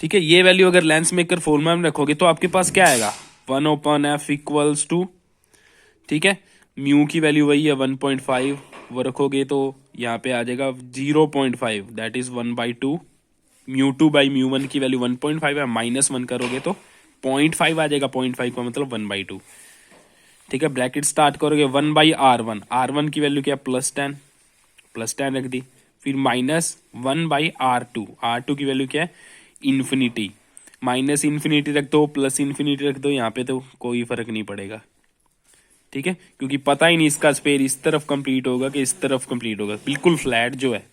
ठीक है, ये वैल्यू अगर लेंस मेकर फॉर्मूला में रखोगे तो आपके पास क्या आएगा, 1/f इक्वल्स टू, ठीक है, म्यू की वैल्यू वही है 1.5, वो रखोगे तो यहाँ पे आ जाएगा 0.5, दैट इज 1/2। म्यू2/म्यू1 की वैल्यू 1.5 है, -1 करोगे तो 0.5 आ जाएगा, 0.5 का मतलब 1/2। ठीक है, ब्रैकेट स्टार्ट करोगे 1/r1, r1 की वैल्यू क्या, +10 रख दी, फिर -1/r2, r2 की वैल्यू क्या है, इन्फिनिटी, माइनस इन्फिनिटी रख दो, प्लस इन्फिनिटी रख दो, यहाँ पे तो कोई फर्क नहीं पड़ेगा। ठीक है, क्योंकि पता ही नहीं इसका स्पेयर इस तरफ कंप्लीट होगा कि इस तरफ कंप्लीट होगा, बिल्कुल फ्लैट जो है।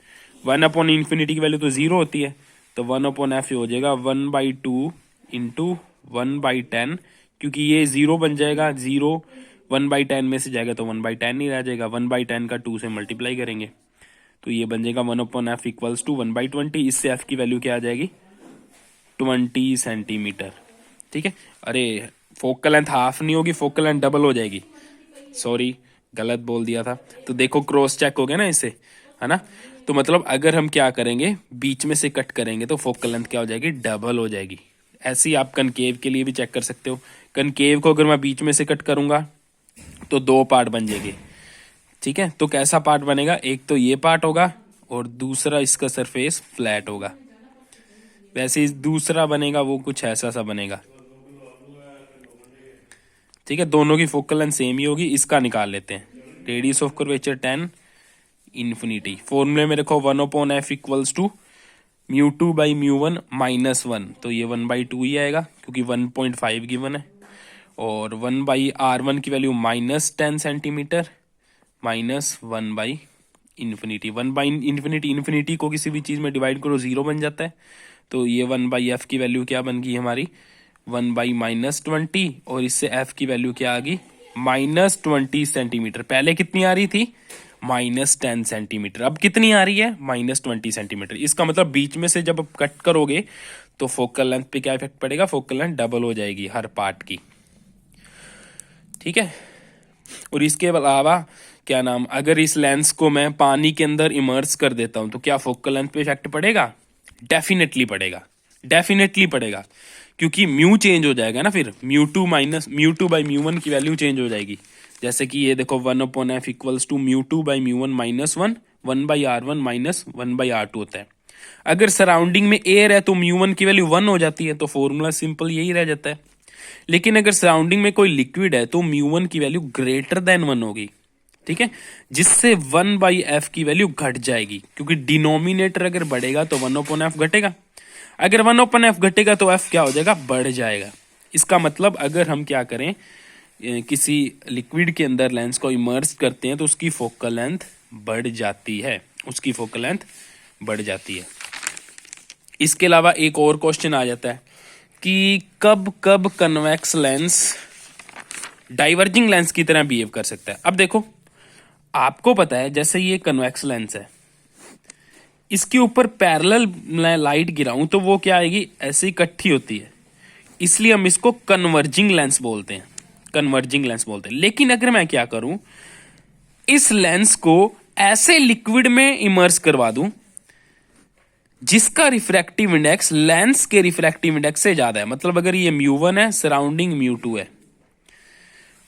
1/इन्फिनिटी की वैल्यू तो 0 होती है, तो 1/f हो जाएगा 1/2 इंटू 1/10, क्योंकि ये 0 बन जाएगा, 0 1/10 में से जाएगा तो 1/10 नहीं रह जाएगा, 1/10 का 2 से मल्टीप्लाई करेंगे तो ये बन जाएगा 1/f इक्वल्स टू 1/20। इससे f की वैल्यू क्या आ जाएगी, 20 सेंटीमीटर। ठीक है, अरे फोकल लेंथ हाफ नहीं होगी, फोकल लेंथ डबल हो जाएगी, सॉरी गलत बोल दिया था। तो देखो क्रॉस चेक हो गया ना इससे, है ना। तो मतलब अगर हम क्या करेंगे, बीच में से कट करेंगे तो फोकल लेंथ क्या हो जाएगी, डबल हो जाएगी। ऐसे ही आप कनकेव के लिए भी चेक कर सकते हो। कनकेव को अगर मैं बीच में से कट करूंगा तो 2 पार्ट बन जाएंगे। ठीक है, तो कैसा पार्ट बनेगा, एक तो ये पार्ट होगा और दूसरा इसका सरफेस फ्लैट होगा। वैसे दूसरा बनेगा वो कुछ ऐसा सा बनेगा। ठीक है, दोनों की फोकल लेंथ सेम ही होगी। इसका निकाल लेते हैं, रेडियस ऑफ कर्वेचर 10 इन्फिनिटी, फॉर्मूले में रखो 1/f इक्वल्स टू म्यू2/म्यू1 -1, तो ये 1/2 ही आएगा क्योंकि 1.5 गिवन है, और 1/r1 की वैल्यू -10 सेंटीमीटर, -1/इन्फिनिटी। 1/इन्फिनिटी, इन्फिनिटी को किसी भी चीज में डिवाइड करो 0 बन जाता है, तो ये 1/f की वैल्यू क्या बन गई हमारी, 1/-20, और इससे f की वैल्यू क्या आ गई, -20 सेंटीमीटर। पहले कितनी आ रही थी, -10 सेंटीमीटर, अब कितनी आ रही है, -20 सेंटीमीटर। इसका मतलब बीच में से जब आप कट करोगे तो फोकल लेंथ पे क्या इफेक्ट पड़ेगा, फोकल लेंथ डबल हो जाएगी हर पार्ट की। ठीक है, और इसके अलावा क्या नाम, अगर इस लेंस को मैं पानी के अंदर इमर्स कर देता हूं तो क्या फोकल लेंथ पे इफेक्ट पड़ेगा, डेफिनेटली पड़ेगा, डेफिनेटली पड़ेगा, क्योंकि म्यू चेंज हो जाएगा ना, फिर म्यू2/म्यू1 की वैल्यू चेंज हो जाएगी। जैसे कि ये देखो 1/f equals to म्यू2/म्यू1 -1, 1/r1 -1/r2 होता है। अगर सराउंडिंग में एयर है तो म्यू1 की वैल्यू 1 हो जाती है, तो फॉर्मूला सिंपल यही रह जाता है। लेकिन अगर सराउंडिंग में कोई लिक्विड है तो म्यू1 की वैल्यू ग्रेटर देन 1 होगी। ठीक है, जिससे 1/f की वैल्यू घट जाएगी, क्योंकि डिनोमिनेटर अगर बढ़ेगा तो 1/f घटेगा, अगर 1/f घटेगा तो f क्या हो जाएगा, बढ़ जाएगा। इसका मतलब अगर हम क्या करें, किसी लिक्विड के अंदर लेंस को इमर्स करते हैं तो उसकी फोकल लेंथ बढ़ जाती है, उसकी फोकल लेंथ बढ़ जाती है। इसके अलावा एक और क्वेश्चन आ जाता है कि कब कब कन्वेक्स लेंस डाइवर्जिंग लेंस की तरह बिहेव कर सकता है। अब देखो, आपको पता है जैसे ये कन्वेक्स लेंस है, इसके ऊपर पैरेलल लाइट गिराऊं तो वो क्या आएगी, ऐसे इकट्ठी होती है, इसलिए हम इसको कन्वर्जिंग लेंस बोलते हैं, कन्वर्जिंग लेंस बोलते हैं। लेकिन अगर मैं क्या करूं, इस लेंस को ऐसे लिक्विड में इमर्स करवा दूं जिसका रिफ्रैक्टिव इंडेक्स लेंस के रिफ्रैक्टिव इंडेक्स से ज्यादा है, मतलब अगर ये म्यू1 है, सराउंडिंग म्यू2 है,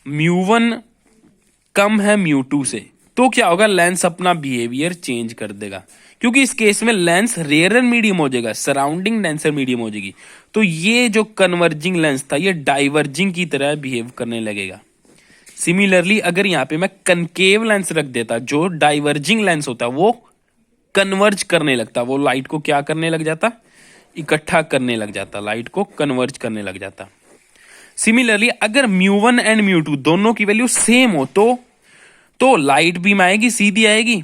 म्यू1 कम है म्यू2 से, तो क्या होगा, लेंस अपना बिहेवियर चेंज कर देगा, क्योंकि इस केस में लेंस रेयर मीडियम हो जाएगा, सराउंडिंग डेंसर मीडियम हो जाएगी। तो ये जो कन्वर्जिंग लेंस था ये डाइवर्जिंग की तरह बिहेव करने लगेगा। सिमिलरली अगर यहाँ पे मैं कनकेव लेंस रख देता, जो डाइवर्जिंग लेंस होता है वो कन्वर्ज करने लगता, वो लाइट को क्या करने लग जाता, इकट्ठा करने लग जाता, लाइट को कन्वर्ज करने लग जाता। सिमिलरली अगर म्यू1 एंड म्यू2 दोनों की वैल्यू सेम हो तो लाइट बीम आएगी, सीधी आएगी,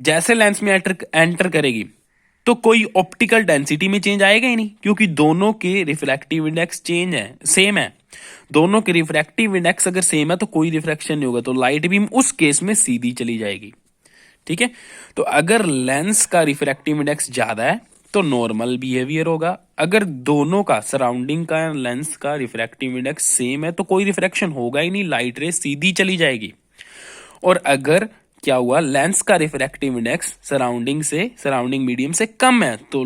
जैसे लेंस में एंटर करेगी तो कोई ऑप्टिकल डेंसिटी में चेंज आएगा ही नहीं, क्योंकि दोनों के रिफ्रैक्टिव इंडेक्स चेंज है, सेम है। दोनों के रिफ्रैक्टिव इंडेक्स अगर सेम है तो कोई रिफ्रैक्शन नहीं होगा, तो लाइट बीम उस केस में सीधी चली जाएगी। ठीक है, तो अगर लेंस का रिफ्रैक्टिव इंडेक्स ज्यादा है तो नॉर्मल बिहेवियर होगा, अगर दोनों का सराउंडिंग का लेंस का रिफ्रैक्टिव इंडेक्स सेम है तो कोई रिफ्रैक्शन होगा ही नहीं, लाइट रे सीधी चली जाएगी। और अगर क्या हुआ, लेंस का रिफ्रैक्टिव इंडेक्स सराउंडिंग मीडियम से कम है तो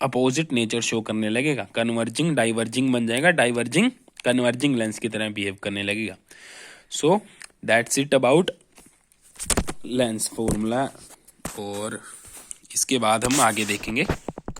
अपोजिट नेचर शो करने लगेगा, कन्वर्जिंग डाइवर्जिंग बन जाएगा, डाइवर्जिंग कन्वर्जिंग लेंस की तरह बिहेव करने लगेगा। So that's it about lens formula, और इसके बाद हम आगे देखेंगे